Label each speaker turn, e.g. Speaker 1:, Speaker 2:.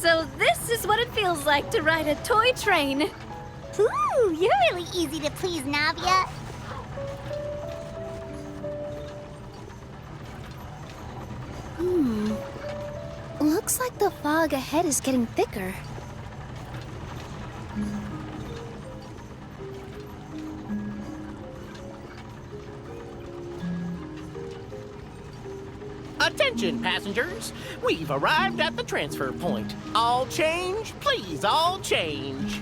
Speaker 1: So this is what it feels like to ride a toy train.
Speaker 2: Ooh, you're really easy to please, Navia.
Speaker 1: Looks like the fog ahead is getting thicker.
Speaker 3: Attention, passengers! We've arrived at the transfer point. All change, please, all change.